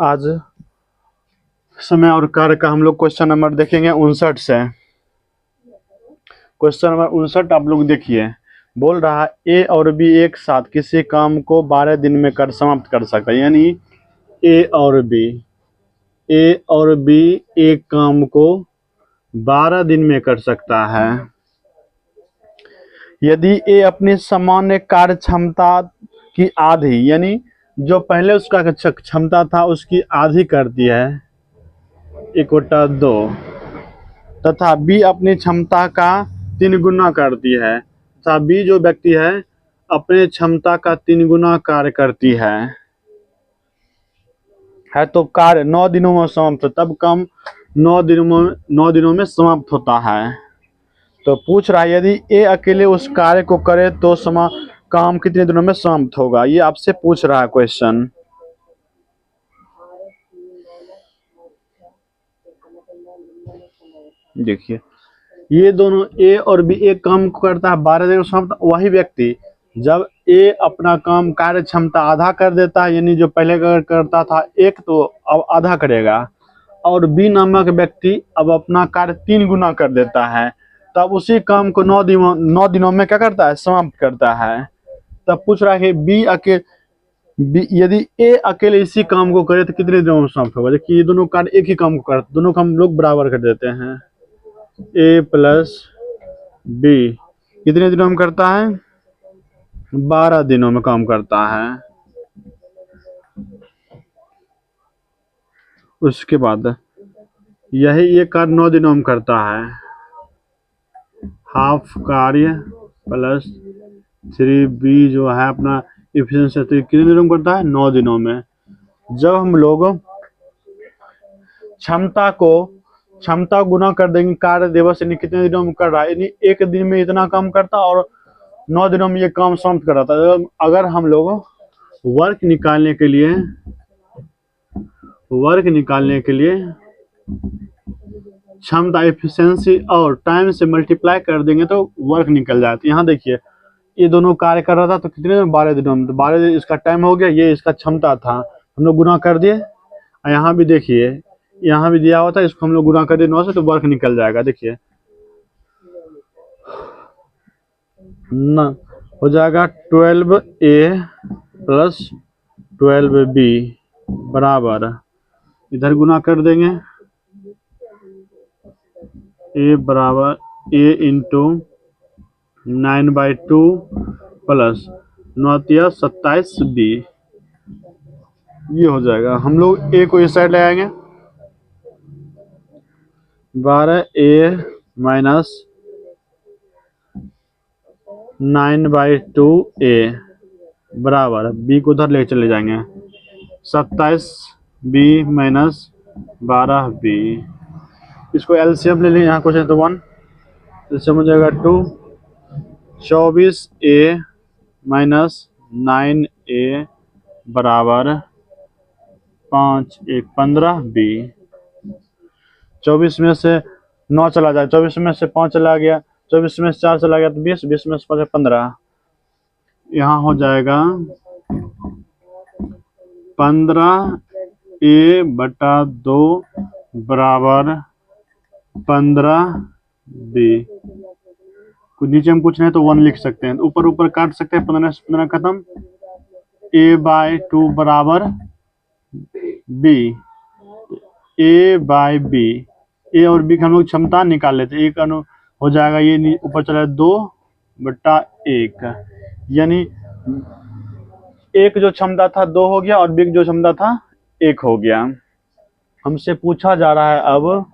आज समय और कार्य का हम लोग क्वेश्चन नंबर देखेंगे 59 से। क्वेश्चन नंबर 59 आप लोग देखिए, बोल रहा है ए और बी एक साथ किसी काम को 12 दिन में कर समाप्त कर सकता है। यानी ए और बी एक काम को 12 दिन में कर सकता है। यदि ए अपनी सामान्य कार्य क्षमता की आधी, यानी जो पहले उसका क्षमता था उसकी आधी करती है, 1/2, तथा बी अपनी क्षमता का 3 गुना करती है, तथा बी जो व्यक्ति है अपने क्षमता का 3 गुना कार्य करती है तो कार्य 9 दिनों में समाप्त, तब काम 9 दिनों में समाप्त होता है। तो पूछ रहा है यदि ए अकेले उस कार्य को करे तो काम कितने दिनों में समाप्त होगा, ये आपसे पूछ रहा है क्वेश्चन। देखिए ये दोनों ए और बी एक काम को करता है 12 दिन में समाप्त। वही व्यक्ति जब ए अपना काम कार्य क्षमता आधा कर देता है, यानी जो पहले करता था 1 तो अब आधा करेगा, और बी नामक व्यक्ति अब अपना कार्य 3 गुना कर देता है, तब उसी काम को 9 दिनों में क्या करता है, समाप्त करता है। तब पूछ रहा है कि यदि ए अकेले इसी काम को करे तो कितने दिनों में समाप्त होगा। देखिए ये दोनों कार्य एक ही काम को करते, दोनों को हम लोग बराबर कर देते हैं। ए प्लस बी कितने दिनों में करता है, 12 दिनों में काम करता है। उसके बाद यही ये कार्य 9 दिनों में करता है, हाफ कार्य प्लस 3b जो है अपना इफिशिएंसी कितने दिनों में करता है, 9 दिनों में। जब हम लोग क्षमता गुना कर देंगे कार्य दिवस, यानी कितने दिनों में कर रहा है, यानी 1 दिन में इतना काम करता और 9 दिनों में ये काम समाप्त कर रहा था। अगर हम लोग वर्क निकालने के लिए क्षमता एफिशिएंसी और टाइम से मल्टीप्लाई कर देंगे तो वर्क निकल जाता है। यहाँ देखिए ये दोनों कार्य कर रहा था तो कितने दिन, 12 दिनों में। तो 12 दिन इसका टाइम हो गया, ये इसका क्षमता था, हम लोग गुना कर दिए। यहाँ भी देखिए, यहाँ भी दिया हुआ था, इसको हम लोग गुना कर दिए 9 से, तो वर्क निकल जाएगा। देखिए न हो जाएगा 12a प्लस 12b बराबर, इधर गुना कर देंगे, a बराबर a इंटू 9/2 प्लस 9 27b, ये हो जाएगा। हम लोग a को इस साइड ले आएंगे, 12a माइनस 9/2a बराबर b को उधर ले चले जाएंगे, 27b माइनस 12b। इसको एलसीएम ले लें, यहाँ क्वेश्चन तो 1, एलसीएम हो जाएगा 2, 24a माइनस 9a बराबर 5 1 15b। 24 में से 9 चला जाए, 24 में से 5 चला गया, 24 में से 4 चला गया तो 20, 20 में से 5 15, यहाँ हो जाएगा 15a/2 बराबर 15b। कुछ नीचे हम कुछ नहीं तो 1 लिख सकते हैं, ऊपर ऊपर काट सकते हैं, 15 से 15 खत्म, a/2 बराबर b, a/b, ए और बी का हम लोग क्षमता निकाल लेते हैं। एक हो जाएगा, ये ऊपर चला 2/1, यानी एक जो क्षमता था 2 हो गया और बी की जो क्षमता था 1 हो गया। हमसे पूछा जा रहा है अब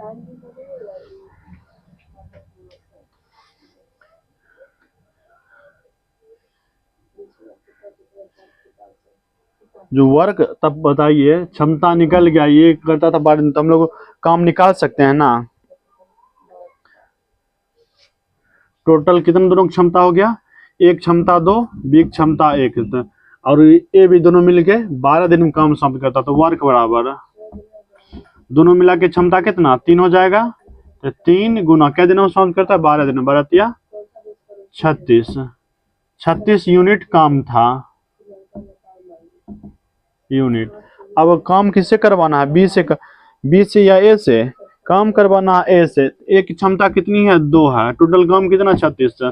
जो वर्क, तब बताइए क्षमता निकल गया, ये करता था 12 दिन, तो हम लोग काम निकाल सकते हैं ना। टोटल कितने दोनों क्षमता हो गया, एक क्षमता 2, बी क्षमता 1, और ए भी दोनों मिलके 12 दिन में काम समाप्त करता, तो वर्क बराबर दोनों मिला के क्षमता कितना 3 हो जाएगा, तो 3 गुना क्या दिनों में समाप्त करता है, 12 दिन, 12 36 यूनिट काम था। यूनिट। अब काम किससे करवाना है, बी से या ए से काम करवाना है। ए से ए की क्षमता कितनी है, 2 है। टोटल काम कितना, 36।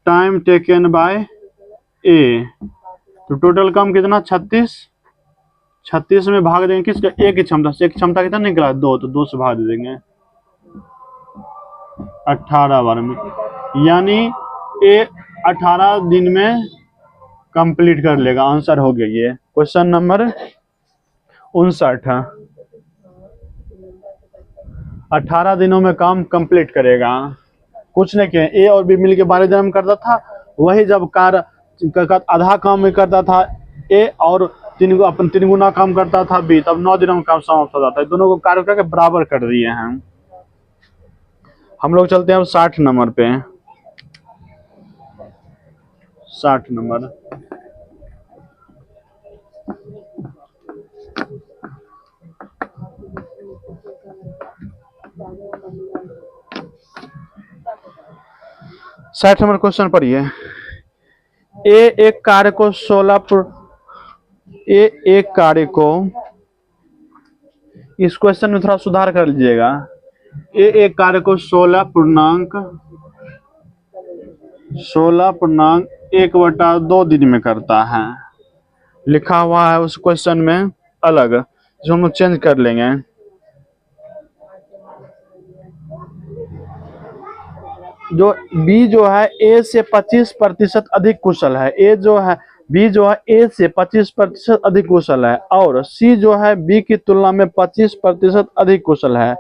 टाइम टेकन बाय ए, तो टोटल काम कितना 36। 36 में भाग देंगे किसका, ए की क्षमता से। एक क्षमता कितना निकला, 2, तो 2 से भाग दे देंगे 18 बार में, यानी ए 18 दिन में कंप्लीट कर लेगा। आंसर हो गया ये क्वेश्चन नंबर 59। 18 दिनों में काम कंप्लीट करेगा। कुछ नहीं किया, ए और बी मिलके 12 दिन में करता था, वही जब कार्य आधा काम में करता था ए और 3 गुना काम करता था बी, तब 9 दिनों में काम समाप्त हो जाता है। दोनों को कार्य करके बराबर कर दिए हैं। हम लोग चलते हैं अब 60 नंबर पे। 60 नंबर, साठ नंबर क्वेश्चन पढ़िए। ए एक कार्य को 16 ए एक कार्य को, इस क्वेश्चन में थोड़ा सुधार कर लीजिएगा। ए एक कार्य को 16.1/2 दिन में करता है। लिखा हुआ है उस क्वेश्चन में अलग, जो हम लोग चेंज कर लेंगे। जो बी जो है ए से 25% अधिक कुशल है। बी जो है ए से 25% अधिक कुशल है, और सी जो है बी की तुलना में 25% अधिक कुशल है।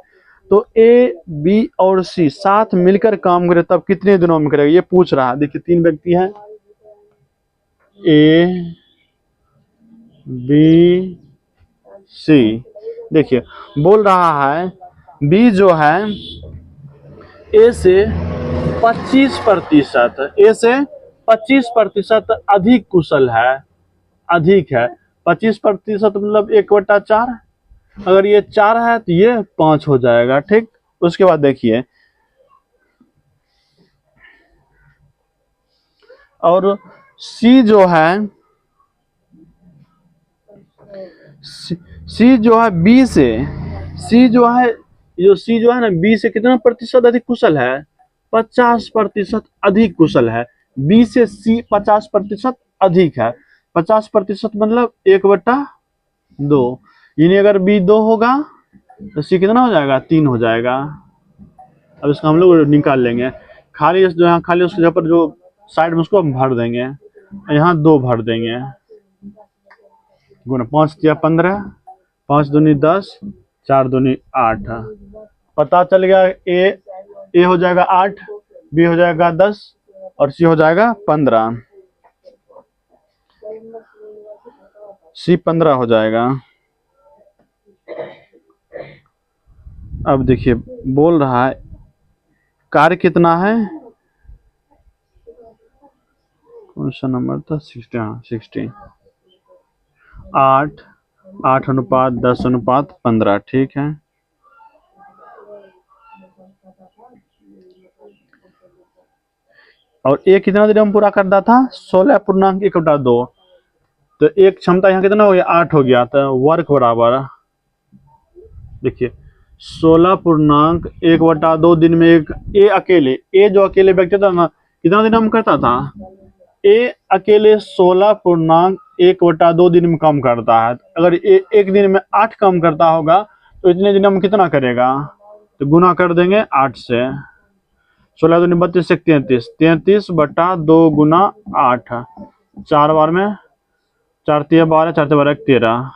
तो ए, बी और सी साथ मिलकर काम करे तब कितने दिनों में करेगा, ये पूछ रहा है। देखिए 3 व्यक्ति हैं, ए, बी, सी। देखिए बोल रहा है बी जो है ए से 25%, ए से 25% अधिक कुशल है, अधिक है। 25% मतलब 1/4। अगर ये 4 है तो ये 5 हो जाएगा, ठीक। उसके बाद देखिए, और सी जो है बी से, सी जो है ना बी से कितना प्रतिशत अधिक कुशल है, 50% अधिक कुशल है। बी से सी 50% अधिक है। 50% मतलब 1/2, यानी अगर बी 2 होगा तो सी कितना हो जाएगा, 3 हो जाएगा। अब इसका हम लोग निकाल लेंगे। खाली जो यहाँ खाली उसके जगह पर जो साइड में उसको हम भर देंगे, यहाँ 2 भर देंगे। गुना 5 या 15, 5 दूनी 10, 4 दूनी 8। पता चल गया ए हो जाएगा 8, बी हो जाएगा 10 और सी हो जाएगा 15। सी 15 हो जाएगा। अब देखिए बोल रहा है कार्य कितना है, कौन सा नंबर था, 60। 8:10:15, ठीक है। और ए कितना दिन में पूरा करता था, 16.1/2। तो एक क्षमता यहाँ कितना हो गया, 8 हो गया। तो वर्क बराबर देखिए 16.1/2 दिन में एक ए जो अकेले व्यक्ति था ना, कितना दिन में करता था, ए अकेले 16.1/2 दिन में काम करता है। अगर ए एक दिन में 8 काम करता होगा तो इतने दिन में कितना करेगा, तो गुना कर देंगे 8 से। 16 दूनी 32, 33, 33/2 गुना 8, 4 बार में 4 × 12, 4 × 12 13,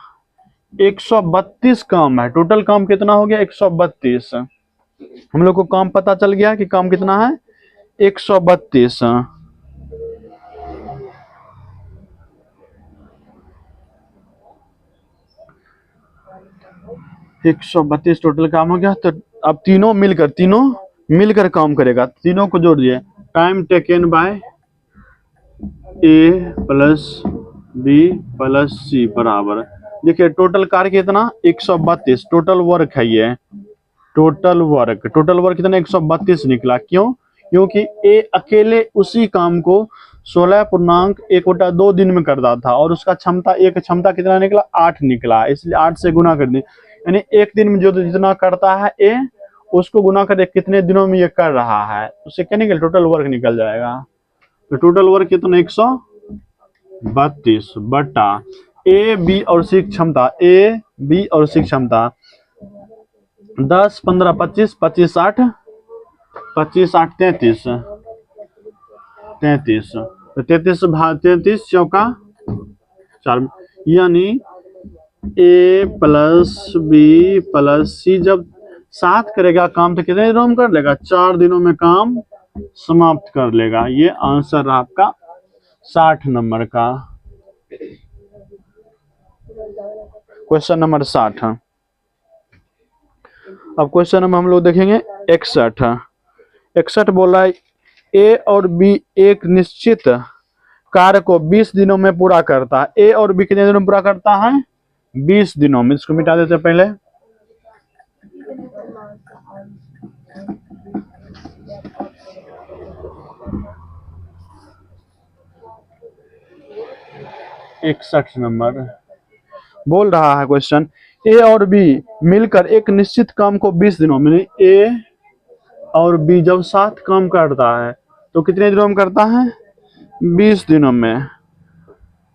132 काम है। टोटल काम कितना हो गया, 132। हम लोग को काम पता चल गया कि काम कितना है, 132। 132 टोटल काम हो गया। तो अब तीनों मिलकर काम करेगा। तीनों को जोड़ दिए, time taken by A plus B plus C बराबर, देखिए टोटल कार्य कितना 132। टोटल वर्क है ये, टोटल वर्क कितना 132 निकला। क्यों, क्योंकि ए अकेले उसी काम को 16.1/2 दिन में करता था और उसका क्षमता कितना निकला, 8 निकला, इसलिए 8 से गुना कर दी। यानी एक दिन में जो जितना करता है ए, उसको गुना करके कितने दिनों में ये कर रहा है, उससे क्या निकल, टोटल वर्क निकल जाएगा। तो टोटल वर्क कितना, 132 बटा ए बी और सी क्षमता, ए बी और सी क्षमता 10 15 25 25 8 25 8 33 33, तो 33 भाग 33 चौका 4, यानी ए प्लस बी प्लस सी जब 7 करेगा काम तो कितने दिनों में कर लेगा, 4 दिनों में काम समाप्त कर लेगा। ये आंसर आपका 60 नंबर का, क्वेश्चन नंबर 60। अब क्वेश्चन नंबर हम लोग देखेंगे 61। 61 बोला है ए और बी एक निश्चित कार्य को 20 दिनों में पूरा करता है। ए और बी कितने दिनों में पूरा करता है, 20 दिनों में। इसको मिटा देते हैं पहले। इकसठ नंबर बोल रहा है क्वेश्चन, ए और बी मिलकर एक निश्चित काम को 20 दिनों में, ए और बी जब साथ काम करता है तो कितने दिनों में करता है, 20 दिनों में।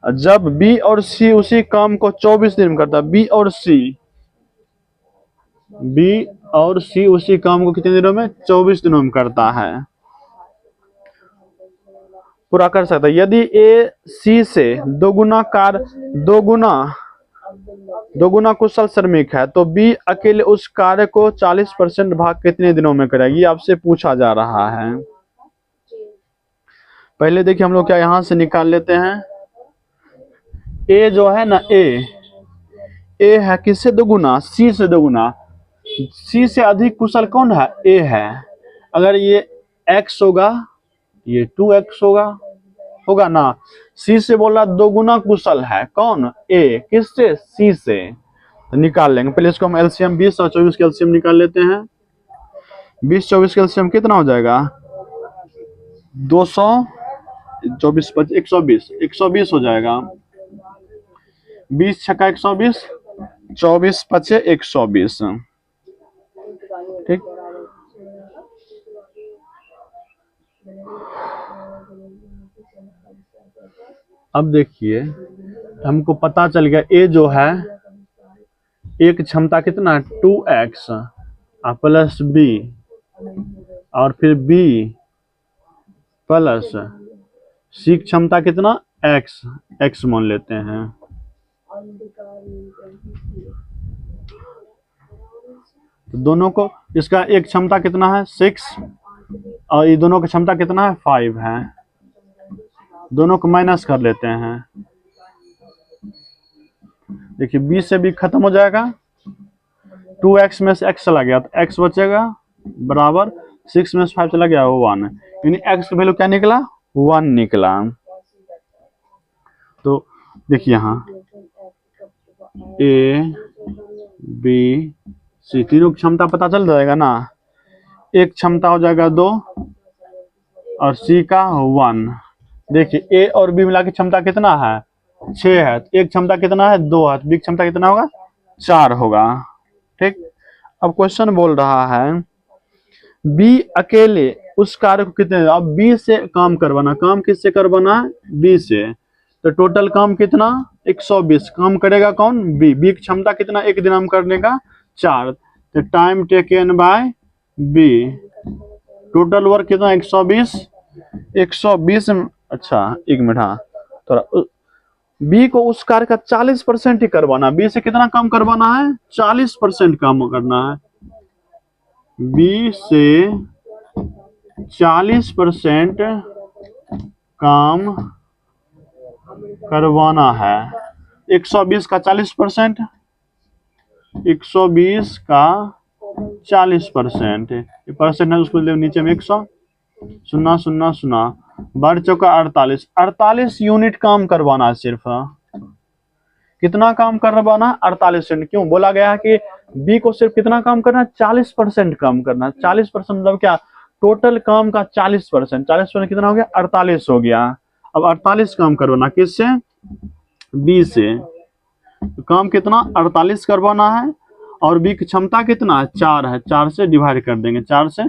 जब बी और सी उसी काम को 24 दिन में करता है, बी और सी उसी काम को कितने दिनों में, 24 दिनों में करता है, पूरा कर सकता है। यदि ए सी से दोगुना कुशल श्रमिक है तो बी अकेले उस कार्य को 40% भाग कितने दिनों में करेगी, आपसे पूछा जा रहा है। पहले देखिए हम लोग क्या यहां से निकाल लेते हैं। ए जो है ना, ए है किससे दोगुना, सी से दोगुना। सी से अधिक कुशल कौन है, ए है। अगर ये x होगा ये 2x होगा ना। सी से बोला दोगुना कुशल है कौन, ए, किससे, सी से। तो निकाल लेंगे पहले इसको हम एलसीएम, 20 और 24 के एलसीएम निकाल लेते हैं। 20 24 के एलसीएम कितना हो जाएगा, 200, 24 120, 120 हो जाएगा। 20 छक्का 120, 24 पचे 120, ठीक। अब देखिए हमको पता चल गया ए जो है, एक क्षमता कितना है 2x प्लस बी, और फिर बी प्लस सी क्षमता कितना x मान लेते हैं। तो दोनों को, इसका एक क्षमता कितना है 6 और ये दोनों की क्षमता कितना है 5 है। दोनों को माइनस कर लेते हैं। देखिए 20 से भी खत्म हो जाएगा, 2x में से x चला गया तो x बचेगा बराबर 6 में से 5 चला गया 1, यानी x का वैल्यू क्या निकला, 1 निकला। तो देखिए यहाँ ए बी सी तीनों क्षमता पता चल जाएगा ना। एक क्षमता हो जाएगा 2 और सी का 1। देखिए ए और बी मिला के क्षमता कितना है 6 है, एक क्षमता कितना है 2 है, बी क्षमता कितना होगा 4 होगा, ठीक। अब क्वेश्चन बोल रहा है बी अकेले उस कार्य को कितने, अब बी से काम करवाना, काम किससे करवाना है, बी से। तो टोटल काम कितना 120 काम करेगा कौन, बी। बी की क्षमता कितना एक दिन में करने का 4, तो time taken by B. Total work कितना 120 अच्छा एक मिनट, हाँ थोड़ा बी को उस कार्य का 40% ही करवाना। बी से कितना काम करवाना है, 40% काम करना है। बी से 40% काम करवाना है। 120 का 40%, 120 का 40%, परसेंट है उसको नीचे में 100, 0 0 0 बार चौका 48, 48 यूनिट काम करवाना है सिर्फ। कितना काम करवाना, 48 यूनिट। क्यों बोला गया है कि बी को सिर्फ कितना काम करना, 40% काम करना। 40% मतलब क्या, टोटल काम का 40%, 40% कितना हो गया 48 हो गया। अब 48 काम करवाना, किससे? बी से। तो काम कितना? 48 करवाना है, और बी की क्षमता कितना है? 4 है। 4 से डिवाइड कर देंगे, 4 से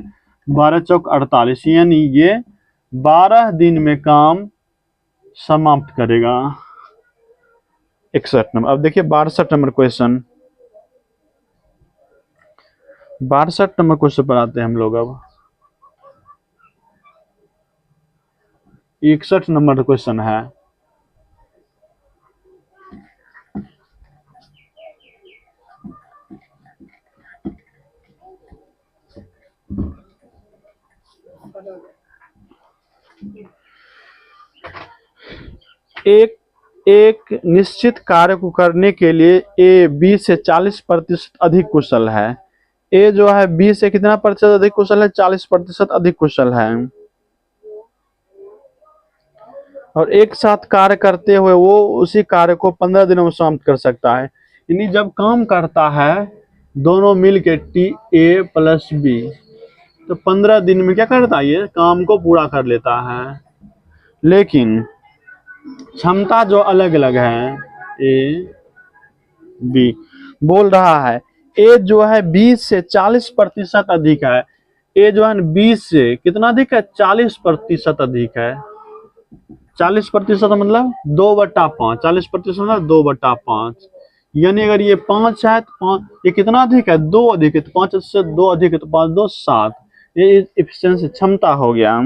12 चौक 48, यानी ये 12 दिन में काम समाप्त करेगा। 61 नंबर। अब देखिए 62 नंबर क्वेश्चन, 62 नंबर क्वेश्चन पर आते हैं हम लोग। अब 61 नंबर क्वेश्चन है। एक निश्चित कार्य को करने के लिए ए बी से 40% अधिक कुशल है। ए जो है बी से कितना प्रतिशत अधिक कुशल है? 40% अधिक कुशल है। और एक साथ कार्य करते हुए वो उसी कार्य को 15 दिनों में समाप्त कर सकता है। यानी जब काम करता है दोनों मिलके टी ए प्लस बी, तो 15 दिन में क्या करता है? ये काम को पूरा कर लेता है। लेकिन क्षमता जो अलग अलग है, ए बी, बोल रहा है ए जो है 20 से 40% अधिक है। ए जो है 20 से कितना अधिक है? 40% अधिक है। 40% मतलब 2/5, 40% मतलब 2/5, यानी अगर ये 5 है तो 5, ये कितना अधिक है? 2 अधिक है, तो 5 से 2 अधिक है, तो 5 2 7। ये एफिशिएंसी क्षमता हो गया।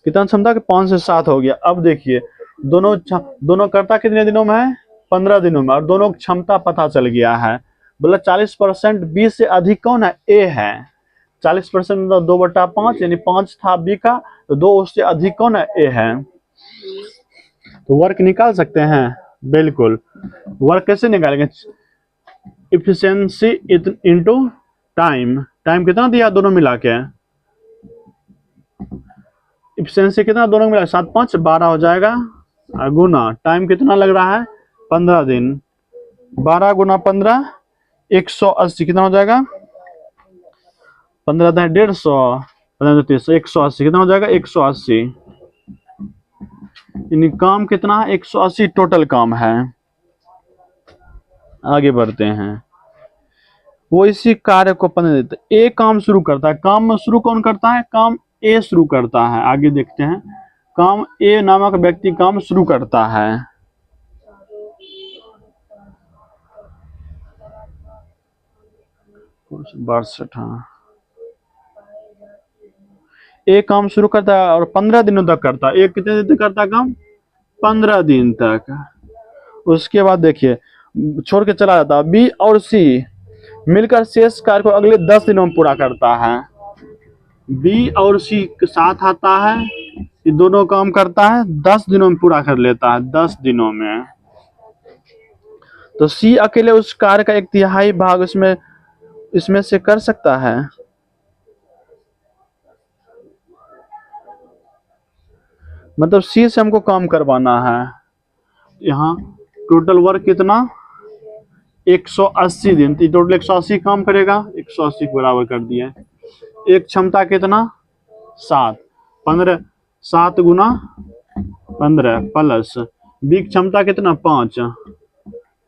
कितना क्षमता के? 5 से 7 हो गया। अब देखिए दोनों करता कितने दिनों में है? 15 दिनों में। और दोनों क्षमता पता चल गया है। बोला 40% 20 से अधिक कौन है? ए है। 40% मतलब 2/5, यानी 5 था बी का, तो 2 उससे अधिक कौन है? ए है। तो वर्क निकाल सकते हैं, बिल्कुल। वर्क कैसे निकालेंगे? Efficiency into time. टाइम कितना दिया दोनों मिला के? इफिशियंसी कितना दोनों मिला? 7 5 12 हो जाएगा, गुना टाइम कितना लग रहा है? 15 दिन। 12 गुना 15 180, कितना हो जाएगा? 15 150, 15 300, 180, कितना हो जाएगा? 180। यानी काम कितना है? 180 टोटल काम है। आगे बढ़ते हैं। वो इसी कार्य को 15 देते, ए काम शुरू करता है। काम में शुरू कौन करता है? काम ए शुरू करता है। आगे देखते हैं। काम ए नामक व्यक्ति काम शुरू करता है। हाँ, ए काम शुरू करता है और 15 दिनों तक करता है। ए कितने दिन तक करता है काम? 15 दिन तक। उसके बाद देखिए छोड़ के चला जाता है। बी और सी मिलकर शेष कार्य को अगले 10 दिनों में पूरा करता है। बी और सी के साथ आता है, ये दोनों काम करता है, 10 दिनों में पूरा कर लेता है। 10 दिनों में। तो सी अकेले उस कार्य का 1/3 भाग इसमें से कर सकता है। मतलब सी से हमको काम करवाना है। यहाँ टोटल वर्क कितना? 180 दिन। तो टोटल 180 काम करेगा, 180 के बराबर कर दिया। एक क्षमता कितना? 7। 15 7 गुना 15 प्लस बी की क्षमता कितना? 5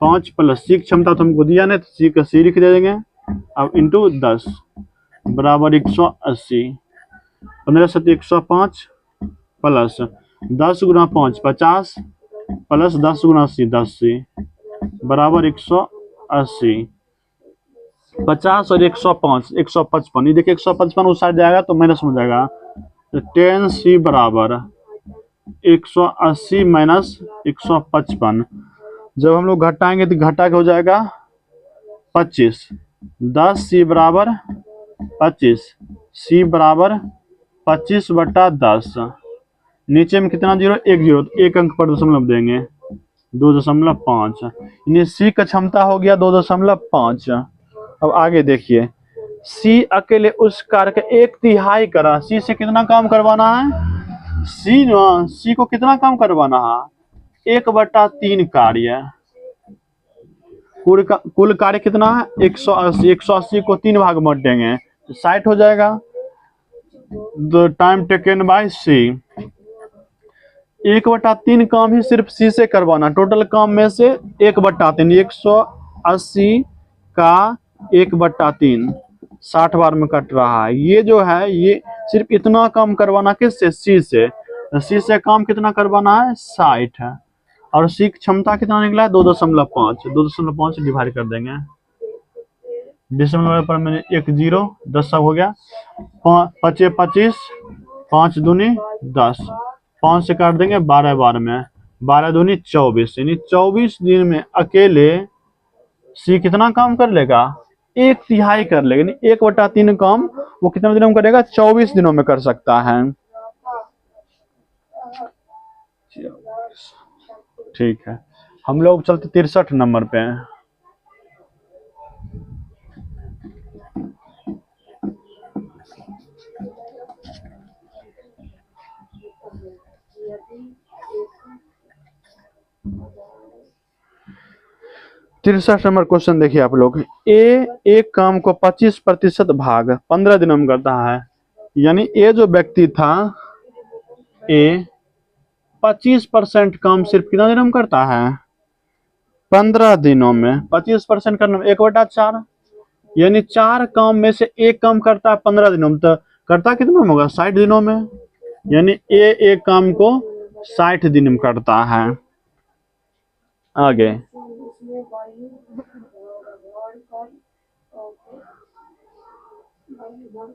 5 प्लस सी की क्षमता तो हमको दिया नहीं, तो सी का सी लिख दे देंगे। अब इंटू 10 बराबर 180। 15 7 105 प्लस 10 गुना 5 50 प्लस 10 गुना 80 10 बराबर 180। 50 और 105 155। ये देखिए 155 उस साइड जाएगा तो माइनस हो जाएगा। तो 10 सी बराबर 180 माइनस 155। जब हम लोग घटाएंगे तो घटा के हो जाएगा 25। 10 सी बराबर 25, सी बराबर 25/10। नीचे में कितना जीरो? 1 जीरो, तो 1 अंक पर दशमलव देंगे, 2.5। यानी सी का क्षमता हो गया 2.5। अब आगे देखिए, सी अकेले उस कार्य का 1/3 करा। सी से कितना काम करवाना है? सी को कितना काम करवाना है? 1/3 कार्य। कुल कार्य कितना है? 180। 180 को 3 भाग में बांटेंगे तो 60 हो जाएगा। द टाइम टेकन बाय सी 1/3 काम ही सिर्फ सी से करवाना, टोटल काम में से 1/3, 180 का 1/3 60 बार में कट रहा है। ये जो है ये सिर्फ इतना काम करवाना किससे, सी से। सी से काम कितना करवाना है, 60 है। और सी की क्षमता कितना निकला है, 2.5, 2.5 से डिवाइड कर देंगे, दशमलव पर मैंने 1 0, 10 सब हो गया, 5 25, 5 दूनी 10, 5 से काट देंगे 12 बार में, 12 दूनी 24, यानी 24 दिन में अकेले सी कितना काम कर लेगा, 1/3 कर लेगा। यानी 1/3 काम वो कितने दिनों में करेगा, 24 दिनों में कर सकता है। ठीक है, हम लोग चलते 63 नंबर पे हैं। तिरसठ नंबर क्वेश्चन देखिए आप लोग। एक काम को 25% भाग 15 दिनों में करता है। यानी ए जो व्यक्ति था, ए 25% काम सिर्फ कितना दिनों में करता है, 15 दिनों में। 25% करने में 1/4, यानी 4 काम में से एक काम करता है 15 दिनों में, तो करता कितना में होगा, 60 दिनों में। यानी ए एक काम को 60 दिन में करता है। आगे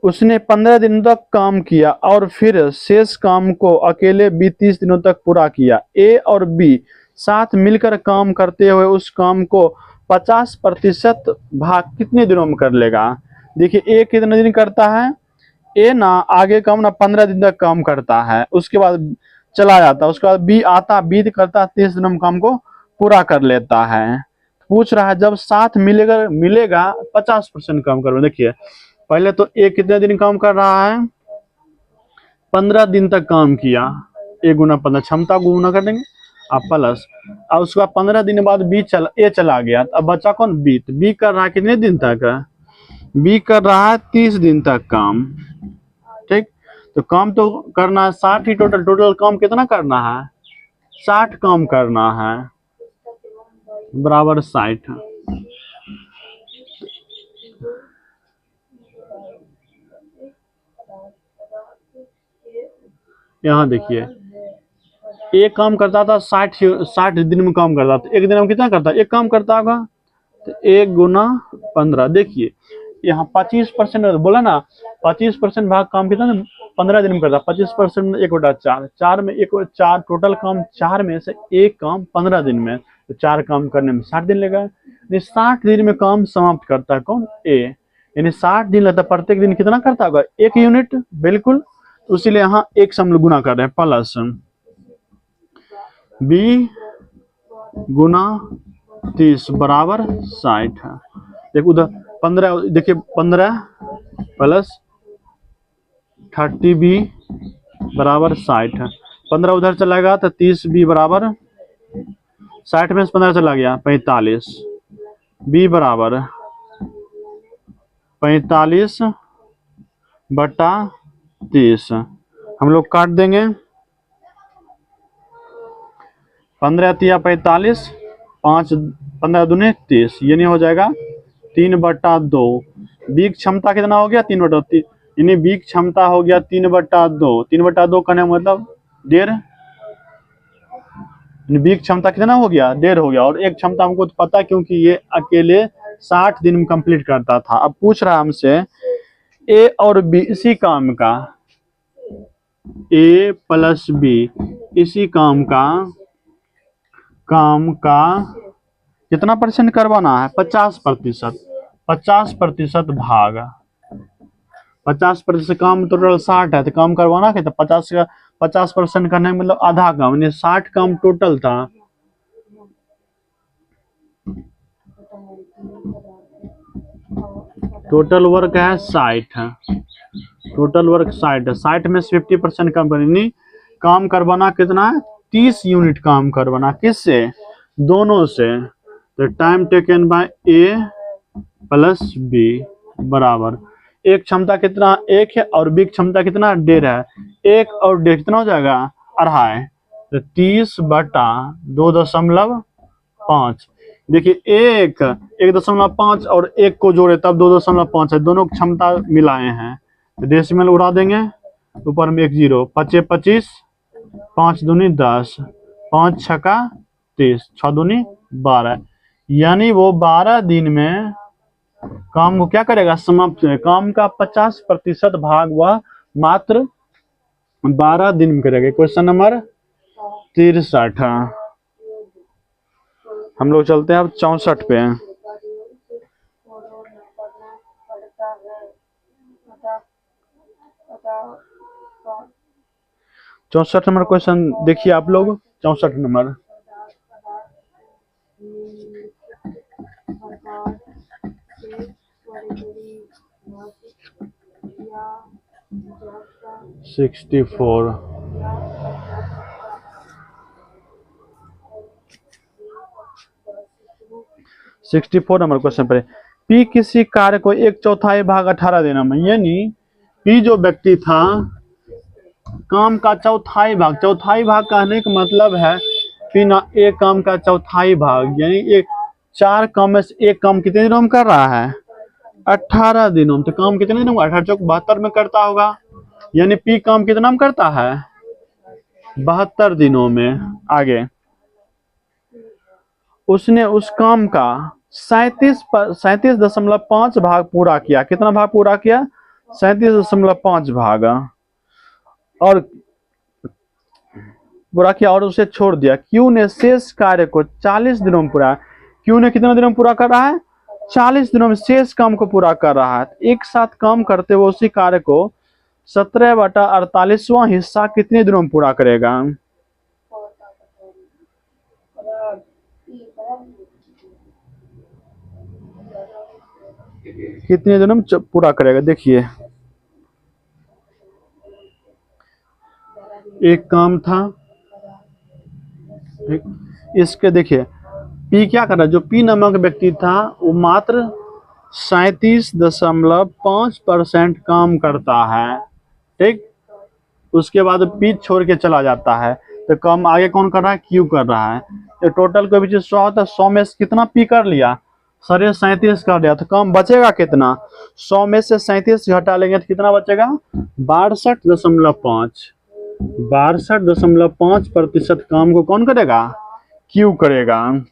उसने 15 दिन तक काम किया और फिर शेष काम को अकेले 30 दिनों तक पूरा किया। ए और बी साथ मिलकर काम करते हुए उस काम को 50% भाग कितने दिनों में कर लेगा। देखिए ए कितने दिन करता है, ए ना आगे काम ना 15 दिन तक काम करता है, उसके बाद चला जाता है, उसके बाद बी आता, बी करता 30 दिनों में काम को पूरा कर लेता है। पूछ रहा है जब साथ मिलेगा 50% काम करो। देखिए पहले तो ए कितने दिन काम कर रहा है, 15 दिन तक काम किया, ए गुना 15, क्षमता को गुना कर देंगे अब प्लस, और उसके बाद 15 दिन बाद ए चला गया, अब बचा कौन, बी। तो बी कर रहा है कितने दिन तक, बी कर रहा है 30 दिन तक काम। ठीक, तो काम तो करना है 60 ही, टोटल काम कितना करना है, 60 काम करना है, बराबर 60। यहाँ देखिए एक काम करता था 60 दिन में काम करता था, एक दिन में कितना करता, एक काम करता होगा, तो 1 गुना 15। देखिए यहाँ 25% बोला ना, 25% भाग काम कितना 15 दिन में करता, 25% 1/4, 4 में 1/4, टोटल काम 4 में से एक काम 15 दिन में, तो 4 काम करने में 60 दिन लेगा। 60 दिन में काम समाप्त करता है कौन, ए। यानी 60 दिन लगता है, प्रत्येक दिन कितना करता होगा, 1 यूनिट, बिल्कुल। इसीलिए यहाँ एक से हम लोग गुना कर रहे हैं, प्लस बी गुना 30 बराबर 60 है। देखो उधर 15, देखिए 15 प्लस 30 बी बराबर 60 है। 15 उधर चला गया तो 30 बी बराबर 60 में से 15 चला गया 45, बी बराबर 45 बटा 30। हम लोग काट देंगे, 15 तिया 45, 5 15 दूनी 30, ये नहीं हो जाएगा 3/2। बी क्षमता कितना हो गया, 3/3, यानी बी क्षमता हो गया 3/2। 3/2 करने मतलब 1.5, बी क्षमता कितना हो गया, 1.5 हो गया। और एक क्षमता हमको तो पता है क्योंकि ये अकेले 60 दिन में कंप्लीट करता था। अब पूछ रहा है हमसे ए और बी इसी काम का, ए प्लस बी इसी काम का कितना परसेंट करवाना है, 50%। 50% भाग 50%, काम टोटल 60 है, तो काम करवाना है तो 50% करने में मतलब आधा काम, यानी 60 काम टोटल था। टोटल वर्क है 60 है, टोटल वर्क 60 है, 60 में से 50% काम करनी, काम करवाना कितना है, 30 यूनिट काम करवाना, किससे, दोनों से। तो time taken by A plus B बराबर, एक क्षमता कितना 1 है और बी क्षमता कितना 1.5 है, 1 और 1.5 कितना हो जाएगा, 2.5। तो 30/2.5। देखिए 1.5 और 1 को जोड़े तब 2.5 है, दोनों क्षमता मिलाए हैं तो डेसिमल उड़ा देंगे, ऊपर में 1 0, 25 25, 5 दूनी 10, 5 छक्का 30, 6 दूनी 12, यानी वो 12 दिन में काम को क्या करेगा, समाप्त करेगा। काम का 50% भाग वह मात्र 12 दिन में करेगा। Question number 63। हम लोग चलते हैं अब 64 पे। 64 नंबर क्वेश्चन देखिए आप लोग। 64 number, sixty four. Number question पर पी किसी कार्य को 1/4 भाग 18 दिनों में, यानी पी जो व्यक्ति था काम का चौथाई भाग कहने का मतलब है पी ना एक काम का चौथाई भाग, यानी एक 4 काम में से एक काम कितने दिनों में कर रहा है, 18 दिनों में। तो काम कितने दिनों में, 18 चौक 72 में करता होगा, यानी पी काम कितना में करता है, 72 दिनों में। आगे उसने उस काम का 37.5 भाग पूरा किया। कितना भाग पूरा किया, 37.5 भाग और पूरा किया और उसे छोड़ दिया। क्यू ने शेष कार्य को 40 दिनों में पूरा, क्यू ने कितने दिनों में पूरा कर रहा है, 40 दिनों में शेष काम को पूरा कर रहा है। एक साथ काम करते हुए उसी कार्य को 17/48वां हिस्सा कितने दिनों में पूरा करेगा। कितने दिनों में पूरा करेगा, देखिए एक काम था, इसके देखिए पी क्या कर रहा है, जो पी नामक व्यक्ति था वो मात्र 37.5% काम करता है, ठीक। उसके बाद पी छोड़ के चला जाता है, तो काम आगे कौन कर रहा है, क्यू कर रहा है। तो टोटल कोई भी चीज 100 होता है, 100 में से कितना पी कर लिया, 37 कर लिया, तो काम बचेगा कितना, 100 में से 37 घटा लेंगे तो कितना बचेगा, 62.5। 62.5% काम को कौन करेगा, क्यू करेगा।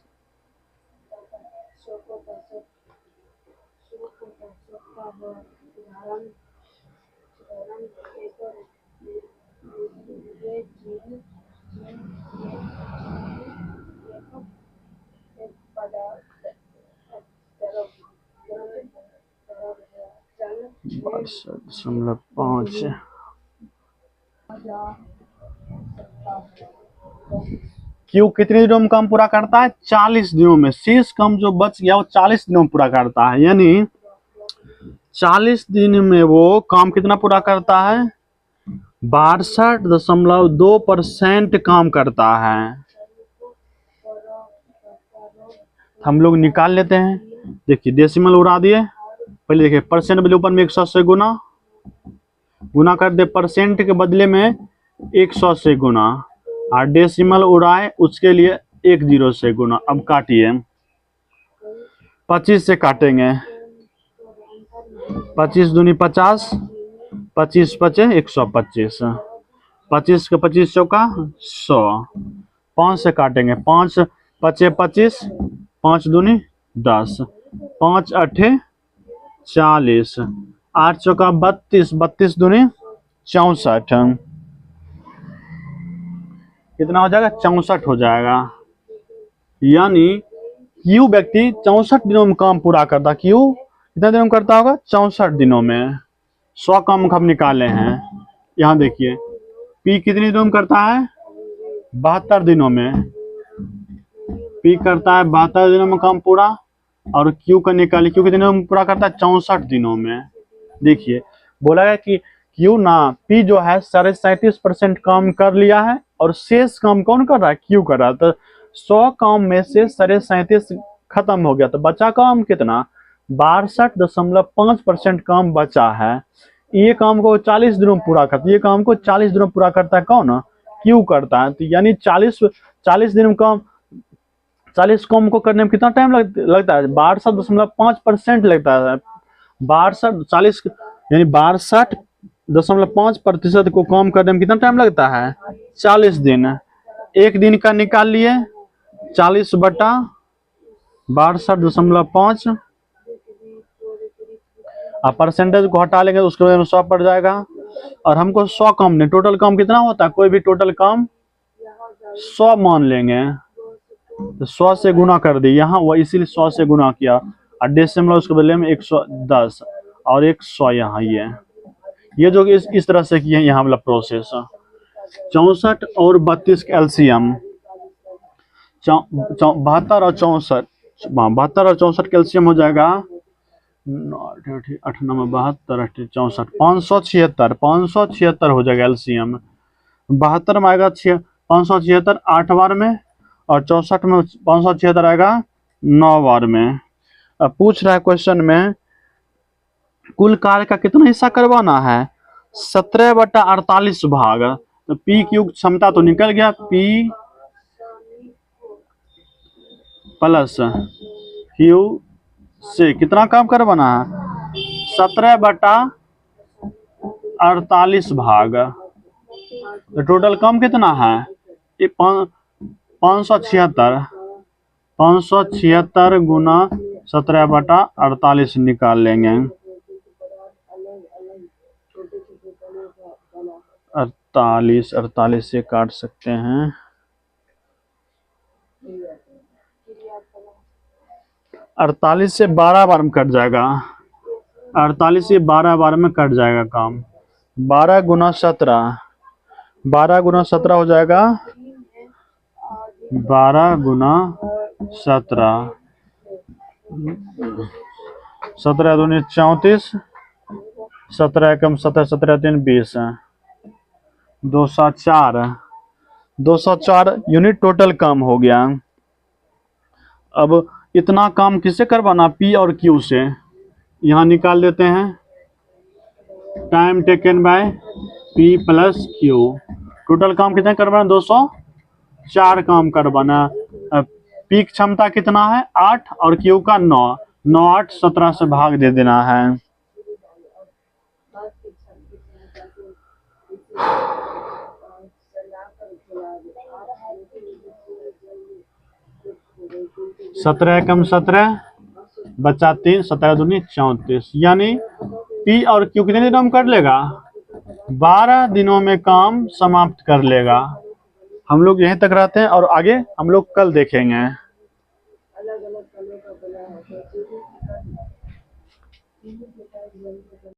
क्यू कितने दिनों में काम पूरा करता है, 40 दिनों में। शेष काम जो बच गया वो 40 दिनों में पूरा करता है, यानी 40 दिन में वो काम कितना पूरा करता है, 62.2% काम करता है। हम लोग निकाल लेते हैं, देखिए डेसिमल उड़ा दिए, पहले देखिए परसेंट बदले ऊपर में 100 से गुना कर दे, परसेंट के बदले में 100 से गुना, और डेसिमल उड़ाए उसके लिए 1 0 से गुना। अब काटिए, 25 से काटेंगे, 25 दूनी 50, 25 पचे 125, 25 के 25 चौका 100, 5 से काटेंगे, 5 पचे 25, 5 दूनी 10, 5 अठे 40, 8 चौका 32, 32 दूनी 64, कितना हो जाएगा, 64 हो जाएगा। यानी क्यू व्यक्ति 64 दिनों में काम पूरा करता, क्यू कितने दिनों में करता होगा, 64 दिनों में। 100 काम हम निकाले हैं, यहाँ देखिए पी कितने दिनों में करता है, 72 दिनों में। पी करता है 72 दिनों में काम पूरा, और क्यू का निकालिए, क्यू कितने दिनों में पूरा करता है, 64 दिनों में। देखिए बोला है कि क्यू ना पी जो है 37.5% काम कर लिया है, और शेष काम कौन कर रहा है, क्यू कर रहा है। तो 100 काम में से 37 खत्म हो गया, तो बचा काम कितना, 62.5% काम बचा है। ये काम को 40 दिनों में पूरा करता है, ये काम को 40 दिनों में पूरा करता है कौन, क्यू करता है। तो यानी 40 दिन में काम, 40 काम को करने में कितना टाइम लगता है? 62.5% लगता है। 40 यानी 62.5% को काम करने में कितना टाइम लगता है? 40 दिन। एक दिन का निकाल लिए 40/62.5 और परसेंटेज को हटा लेंगे तो उसके बाद 100 पड़ जाएगा। और हमको 100 काम नहीं, टोटल काम कितना होता है? कोई भी टोटल काम 100 मान लेंगे तो 100 से गुना कर दी यहाँ, वो इसीलिए 100 से गुना किया और डेसिमल उसके बदले में 110 और 100 यहाँ। ये जो इस तरह से किए यहाँ वाला प्रोसेस। 64 और 32 का एलसीएम 72 और 64, 72 और 64 का एलसीएम हो जाएगा 8 9 72 8 64 576 हो जाएगा एलसीएम। 72 में आएगा 576 8 बार में और 64 में 576 आएगा 9 बार में। अब पूछ रहा है क्वेश्चन में कुल कार्य का कितना हिस्सा करवाना है? 17/48 भाग। तो पी की क्षमता तो निकल गया, पी प्लस क्यू से कितना काम करवाना है? 17/48 भाग। तो टोटल काम कितना है? 576 गुना 17/48 निकाल लेंगे। 48 से काट सकते हैं। 48 से 12 बार में कट जाएगा। 48 से 12 बार में कट जाएगा काम। 12 गुना 17 हो जाएगा 12 गुना 17 17 दूनी 34 17 एकम 17 17 3 20 204 यूनिट टोटल काम हो गया। अब इतना काम किससे करवाना? पी और क्यू से। यहाँ निकाल देते हैं time taken by P plus Q. Total काम कितना करवाना? 204 काम करवाना। पी की क्षमता कितना है? 8 और क्यू का 9 9 8 17 से भाग दे देना है। सत्रह कम 17 बचा 3 17 दूनी 34। यानी पी और क्यू कितने दिनों में कर लेगा? 12 दिनों में काम समाप्त कर लेगा। हम लोग यहीं तक रहते हैं और आगे हम लोग कल देखेंगे।